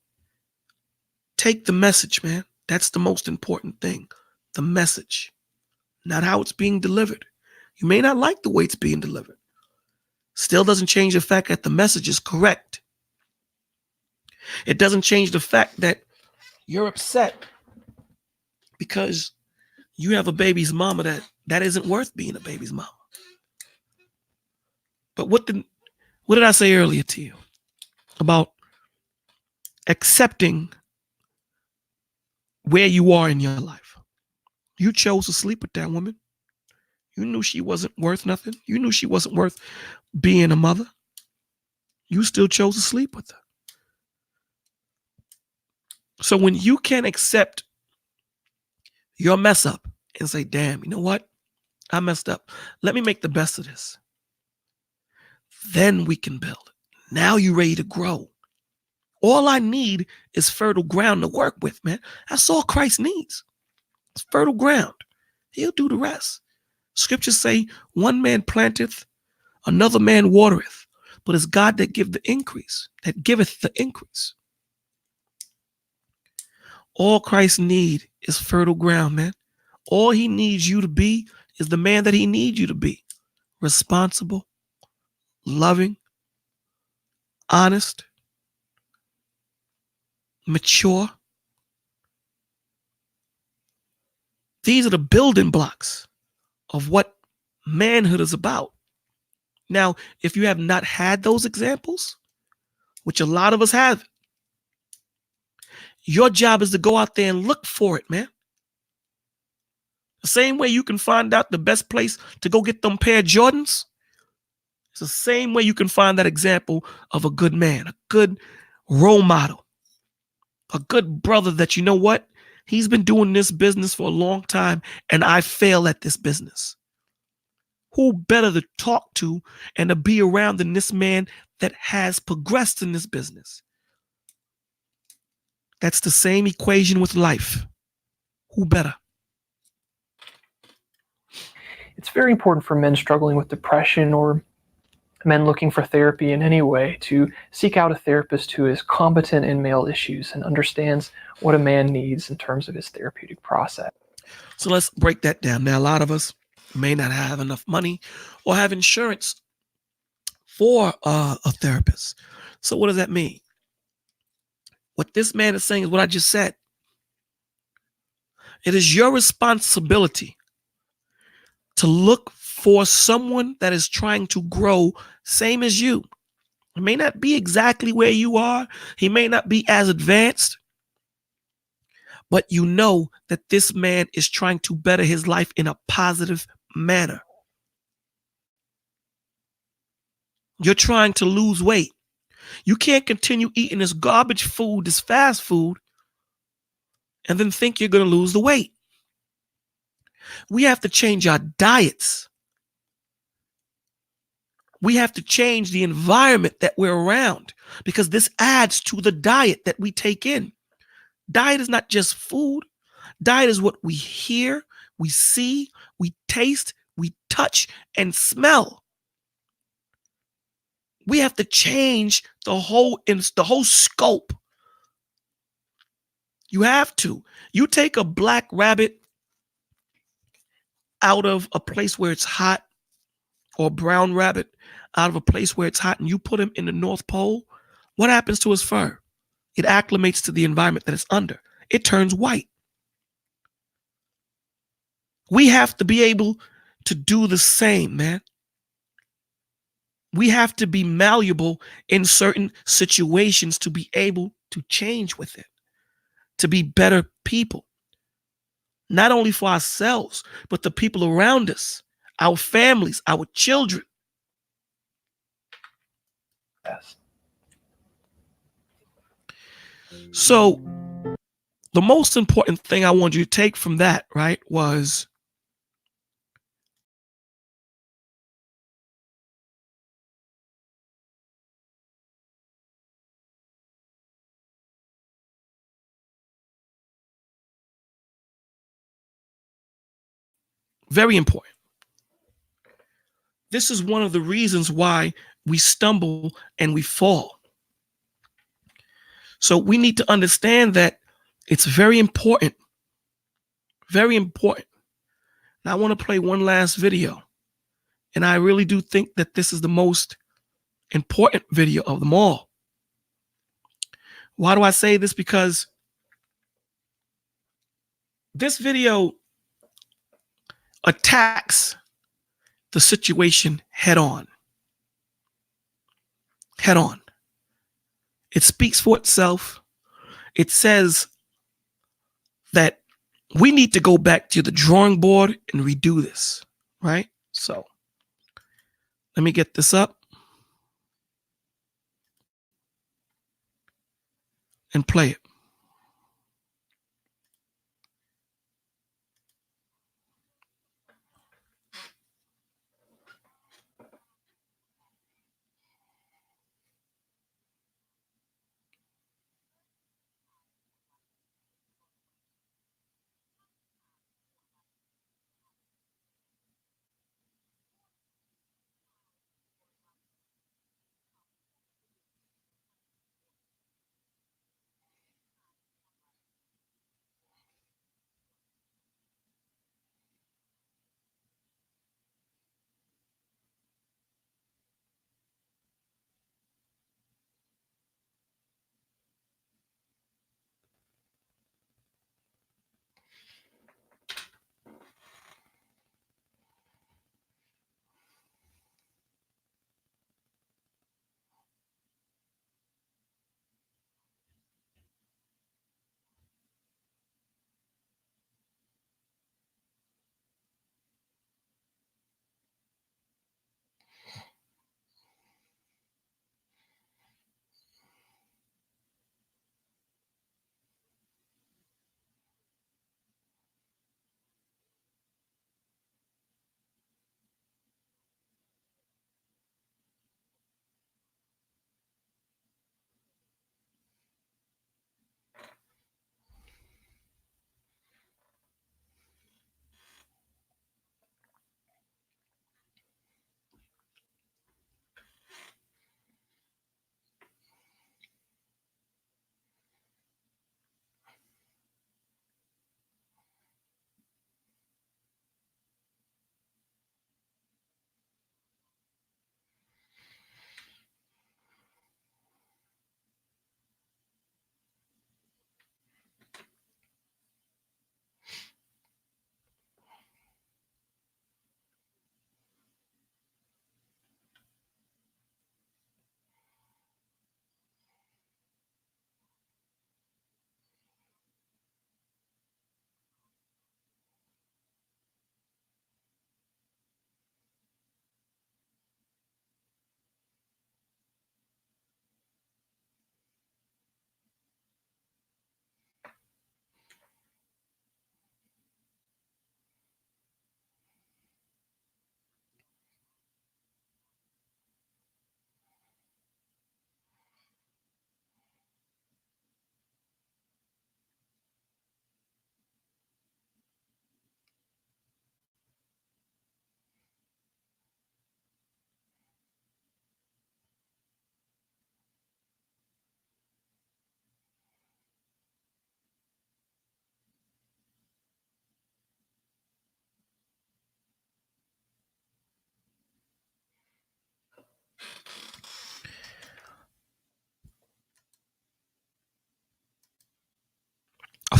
Take the message, man. That's the most important thing. The message, not how it's being delivered. You may not like the way it's being delivered. Still doesn't change the fact that the message is correct. It doesn't change the fact that you're upset because you have a baby's mama that isn't worth being a baby's mama. But what did I say earlier to you about accepting where you are in your life? You chose to sleep with that woman. You knew she wasn't worth nothing. You knew she wasn't worth being a mother. You still chose to sleep with her. So when you can accept your mess up and say, damn, you know what? I messed up. Let me make the best of this. Then we can build. Now you're ready to grow. All I need is fertile ground to work with, man. That's all Christ needs. It's fertile ground. He'll do the rest. Scriptures say, one man planteth, another man watereth, but it's God that giveth the increase, All Christ need is fertile ground, man. All he needs you to be is the man that he needs you to be. Responsible, loving, honest, mature. These are the building blocks of what manhood is about. Now, if you have not had those examples, which a lot of us have, your job is to go out there and look for it, man. The same way you can find out the best place to go get them pair of Jordans, it's the same way you can find that example of a good man, a good role model, a good brother that, you know what? He's been doing this business for a long time and I fail at this business. Who better to talk to and to be around than this man that has progressed in this business? That's the same equation with life. Who better? It's very important for men struggling with depression or men looking for therapy in any way to seek out a therapist who is competent in male issues and understands what a man needs in terms of his therapeutic process. So let's break that down. Now, a lot of us may not have enough money or have insurance for a therapist. So what does that mean? What this man is saying is what I just said. It is your responsibility to look for someone that is trying to grow same as you. It may not be exactly where you are. He may not be as advanced, but you know that this man is trying to better his life in a positive manner. You're trying to lose weight. You can't continue eating this garbage food, this fast food, and then think you're going to lose the weight. We have to change our diets. We have to change the environment that we're around because this adds to the diet that we take in. Diet is not just food. Diet is what we hear, we see, we taste, we touch, and smell. We have to change the whole scope. You have to. You take a black rabbit out of a place where it's hot, or a brown rabbit out of a place where it's hot, and you put him in the North Pole, what happens to its fur? It acclimates to the environment that it's under. It turns white. We have to be able to do the same, man. We have to be malleable in certain situations to be able to change with it, to be better people, not only for ourselves, but the people around us, our families, our children. Yes. So the most important thing I want you to take from that, right, was very important. This is one of the reasons why we stumble and we fall. So we need to understand that it's very important. Very important. Now I want to play one last video. And I really do think that this is the most important video of them all. Why do I say this? Because this video attacks the situation head on. Head on. It speaks for itself. It says that we need to go back to the drawing board and redo this, right? So let me get this up and play it.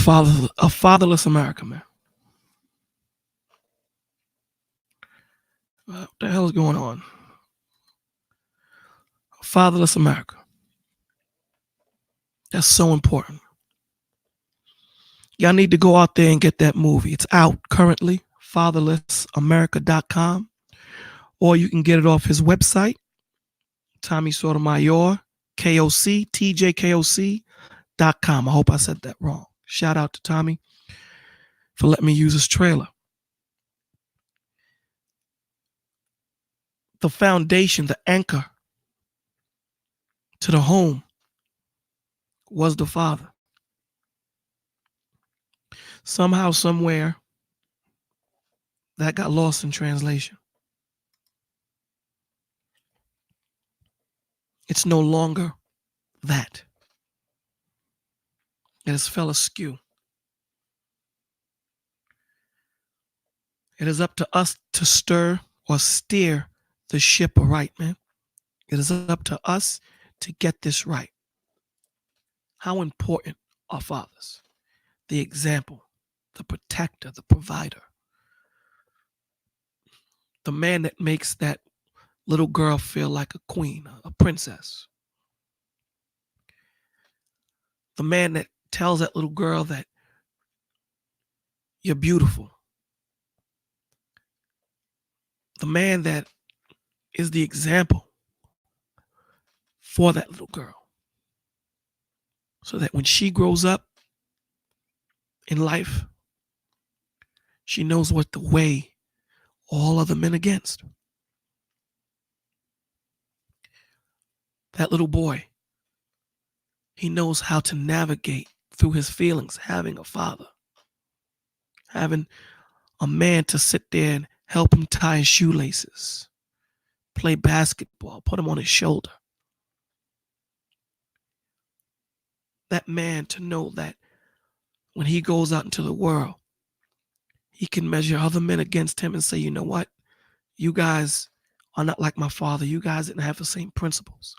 fatherless America, man. What the hell is going on? A fatherless America. That's so important. Y'all need to go out there and get that movie. It's out currently, fatherlessamerica.com, or you can get it off his website, Tommy Sotomayor, KOC, TJKOC.com. I hope I said that wrong. Shout out to Tommy for letting me use his trailer. The foundation, the anchor to the home was the father. Somehow, somewhere, that got lost in translation. It's no longer that. It has fell askew. It is up to us to stir or steer the ship right, man. It is up to us to get this right. How important are fathers? The example, the protector, the provider. The man that makes that little girl feel like a queen, a princess. The man that tells that little girl that you're beautiful. The man that is the example for that little girl. So that when she grows up in life, she knows what to weigh all other men against. That little boy, he knows how to navigate through his feelings, having a father, having a man to sit there and help him tie his shoelaces, play basketball, put him on his shoulder. That man to know that when he goes out into the world, he can measure other men against him and say, you know what? You guys are not like my father. You guys didn't have the same principles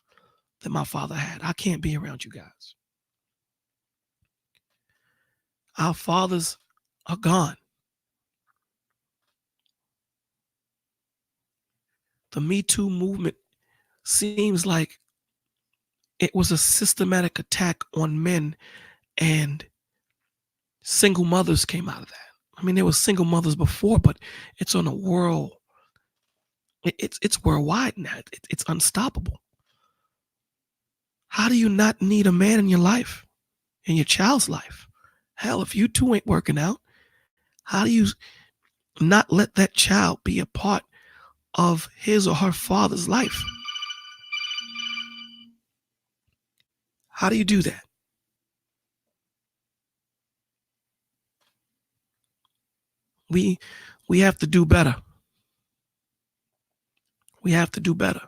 that my father had. I can't be around you guys. Our fathers are gone. The Me Too movement seems like it was a systematic attack on men, and single mothers came out of that. I mean, there were single mothers before, but it's on a world. It's worldwide now. It's unstoppable. How do you not need a man in your life, in your child's life? Hell, if you two ain't working out, how do you not let that child be a part of his or her father's life? How do you do that? We have to do better. We have to do better.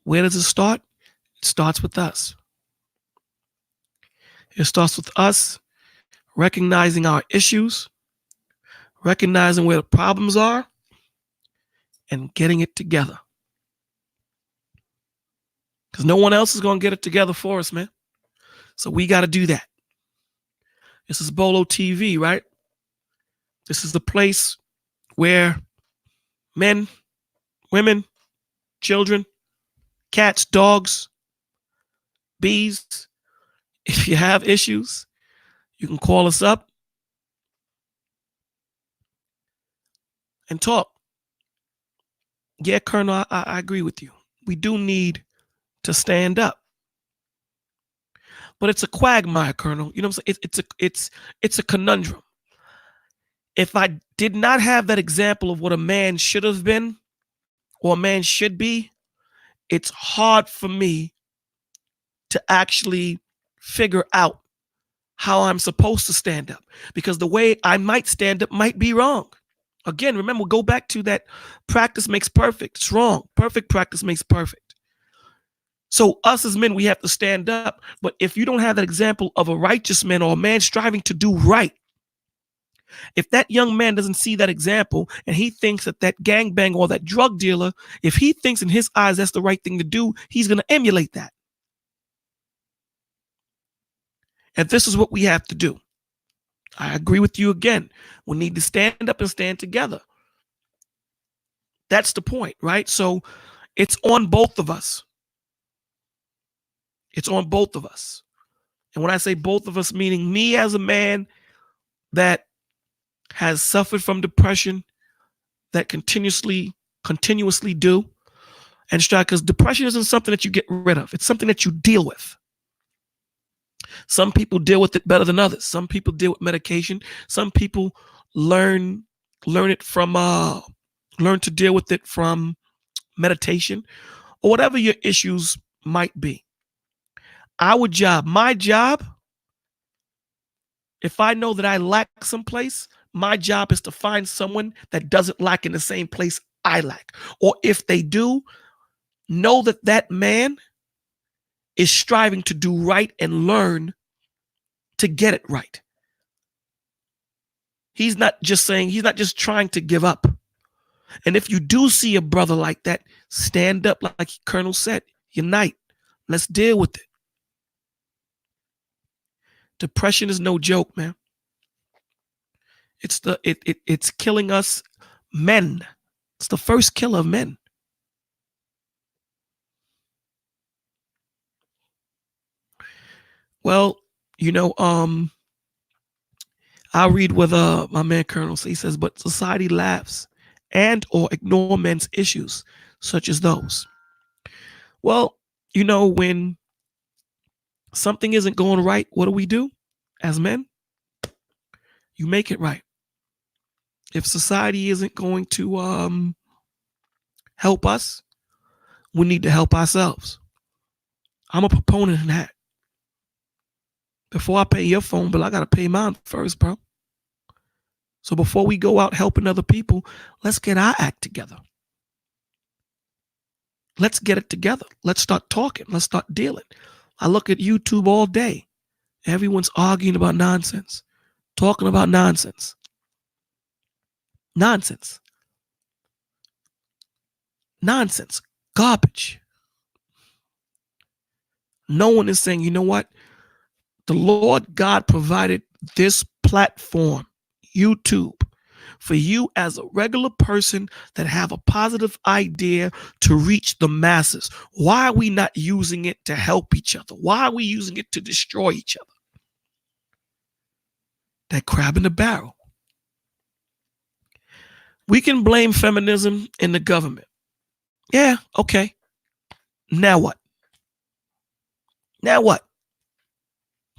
Where does it start? It starts with us. It starts with us recognizing our issues, recognizing where the problems are, and getting it together. Because no one else is going to get it together for us, man. So we got to do that. This is Bolo TV, right? This is the place where men, women, children, cats, dogs, bees, if you have issues, you can call us up and talk. Yeah, Colonel, I agree with you. We do need to stand up. But it's a quagmire, Colonel. You know what I'm saying? It's a conundrum. If I did not have that example of what a man should have been or a man should be, it's hard for me to actually figure out how I'm supposed to stand up, because the way I might stand up might be wrong. Again, remember, go back to that practice makes perfect. It's wrong. Perfect practice makes perfect. So us as men, we have to stand up. But if you don't have that example of a righteous man or a man striving to do right, if that young man doesn't see that example and he thinks that that gangbang or that drug dealer, if he thinks in his eyes that's the right thing to do, he's going to emulate that. And this is what we have to do. I agree with you again. We need to stand up and stand together. That's the point, right? So it's on both of us. It's on both of us. And when I say both of us, meaning me as a man that has suffered from depression, that continuously do, and strive, because depression isn't something that you get rid of. It's something that you deal with. Some people deal with it better than others. Some people deal with medication. Some people learn to deal with it from meditation, or whatever your issues might be. My job, if I know that I lack someplace, my job is to find someone that doesn't lack in the same place I lack. Or if they do, know that that man is striving to do right and learn to get it right. He's not just trying to give up. And if you do see a brother like that, stand up, like Colonel said, unite. Let's deal with it. Depression is no joke, man. It's killing us men. It's the first killer of men. Well, I'll read what my man Colonel says. He says, but society laughs and or ignore men's issues such as those. Well, when something isn't going right, what do we do as men? You make it right. If society isn't going to help us, we need to help ourselves. I'm a proponent in that. Before I pay your phone bill, I got to pay mine first, bro. So before we go out helping other people, let's get our act together. Let's get it together. Let's start talking. Let's start dealing. I look at YouTube all day. Everyone's arguing about nonsense, talking about nonsense. Nonsense. Garbage. No one is saying, you know what? The Lord God provided this platform, YouTube, for you as a regular person that have a positive idea to reach the masses. Why are we not using it to help each other? Why are we using it to destroy each other? That crab in the barrel. We can blame feminism in the government. Yeah, okay. Now what?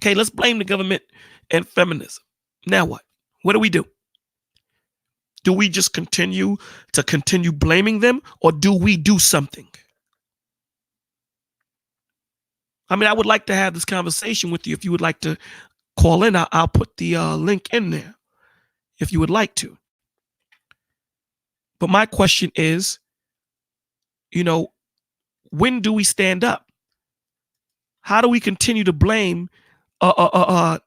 Okay, let's blame the government and feminism. Now what? What do we do? Do we just continue blaming them, or do we do something? I mean, I would like to have this conversation with you. If you would like to call in, I'll put the link in there if you would like to. But my question is, when do we stand up? How do we continue to blame the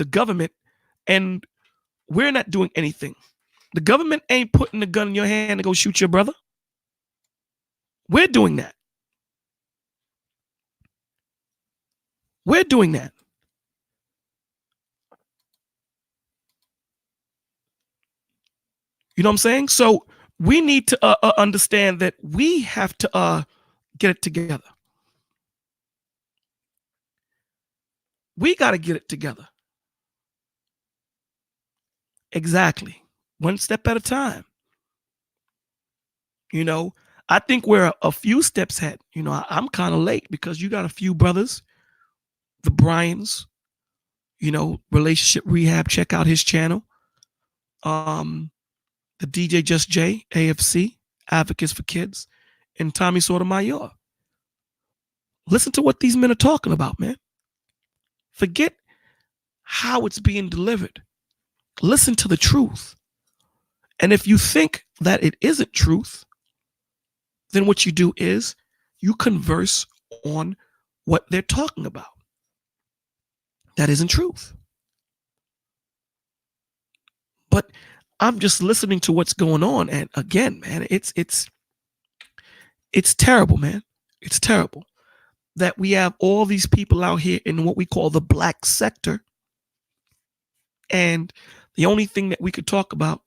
government, and we're not doing anything? The government ain't putting the gun in your hand to go shoot your brother. We're doing that. You know what I'm saying? So we need to understand that we have to get it together. We got to get it together. Exactly. One step at a time. I think we're a few steps ahead. I'm kind of late because you got a few brothers, the Bryans, Relationship Rehab. Check out his channel. The DJ Just J, AFC, Advocates for Kids, and Tommy Sotomayor. Listen to what these men are talking about, man. Forget how it's being delivered. Listen to the truth. And if you think that it isn't truth, then what you do is you converse on what they're talking about. That isn't truth. But I'm just listening to what's going on. And again, man, it's terrible, man. It's terrible that we have all these people out here in what we call the black sector, And the only thing that we could talk about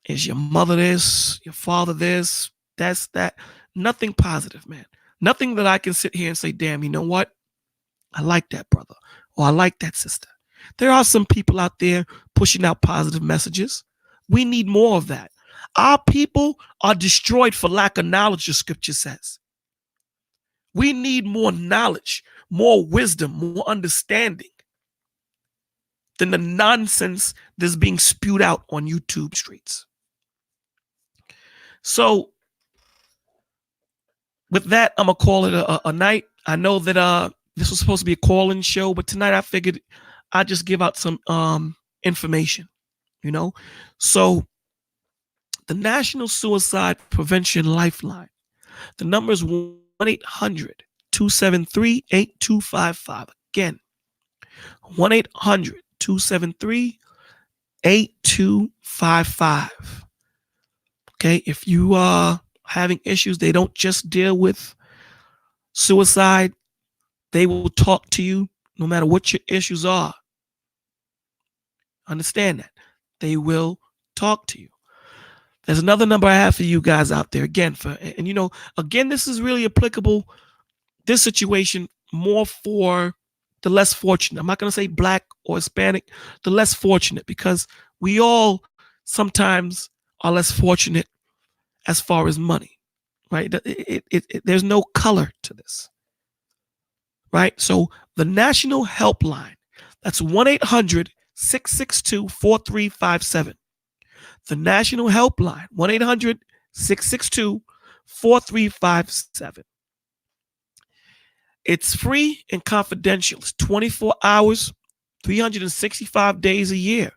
is your mother this, your father this, that's that. Nothing positive, man. Nothing that I can sit here and say, damn, you know what? I like that brother, or I like that sister. There are some people out there pushing out positive messages. We need more of that. Our people are destroyed for lack of knowledge, the scripture says. We need more knowledge, more wisdom, more understanding than the nonsense that's being spewed out on YouTube streets. So with that, I'm going to call it a night. I know that this was supposed to be a call-in show, but tonight I figured I'd just give out some information, you know? So the National Suicide Prevention Lifeline, the number is 1-800-273-8255. Again, 1-800-273-8255. Okay, if you are having issues, they don't just deal with suicide. They will talk to you no matter what your issues are. Understand that. They will talk to you. There's another number I have for you guys out there again and you know, again, this is really applicable, this situation, more for the less fortunate. I'm not going to say black or Hispanic, the less fortunate, because we all sometimes are less fortunate as far as money, right? There's no color to this, right? So the National Helpline, that's 1-800-662-4357. The National Helpline, 1-800-662-4357. It's free and confidential. It's 24 hours, 365 days a year.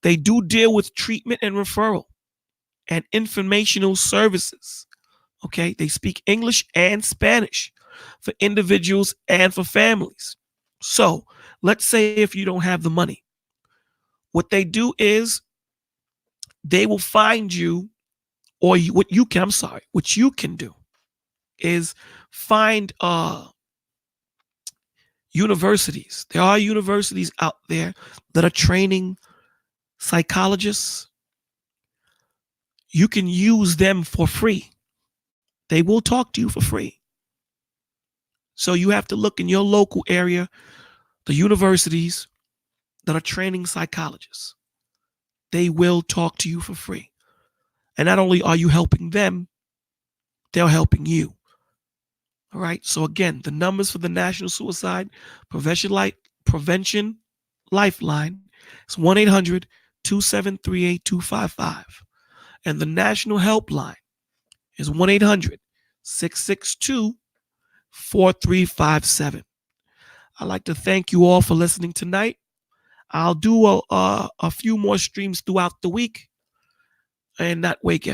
They do deal with treatment and referral and informational services. Okay, they speak English and Spanish for individuals and for families. So let's say if you don't have the money, what they do is they will find you, or what you can do is find universities. There are universities out there that are training psychologists. You can use them for free. They will talk to you for free. So you have to look in your local area, the universities that are training psychologists. They will talk to you for free. And not only are you helping them, they're helping you. All right. So again, the numbers for the National Suicide Prevention Lifeline is 1-800-273-8255. And the National Helpline is 1-800-662-4357. I'd like to thank you all for listening tonight. I'll do a few more streams throughout the week and not wait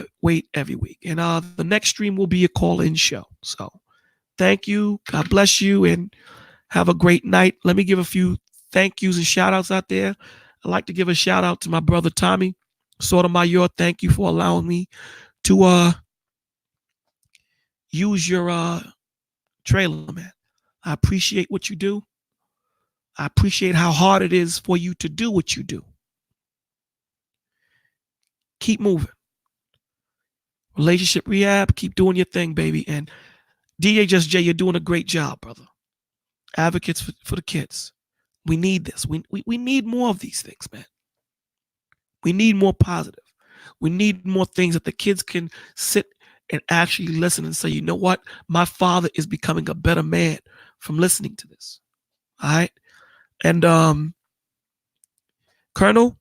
every week. And the next stream will be a call-in show. So thank you. God bless you and have a great night. Let me give a few thank yous and shout outs out there. I'd like to give a shout out to my brother Tommy Sotomayor. Thank you for allowing me to use your trailer, man. I appreciate what you do. I appreciate how hard it is for you to do what you do. Keep moving. Relationship rehab, keep doing your thing, baby. And DHSJ, you're doing a great job, brother. Advocates for the kids. We need this. We need more of these things, man. We need more positive. We need more things that the kids can sit and actually listen and say, you know what? My father is becoming a better man from listening to this. All right? And Colonel,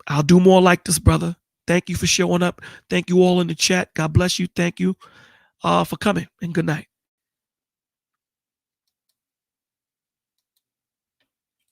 I'll do more like this, brother. Thank you for showing up. Thank you all in the chat. God bless you. Thank you for coming, and good night.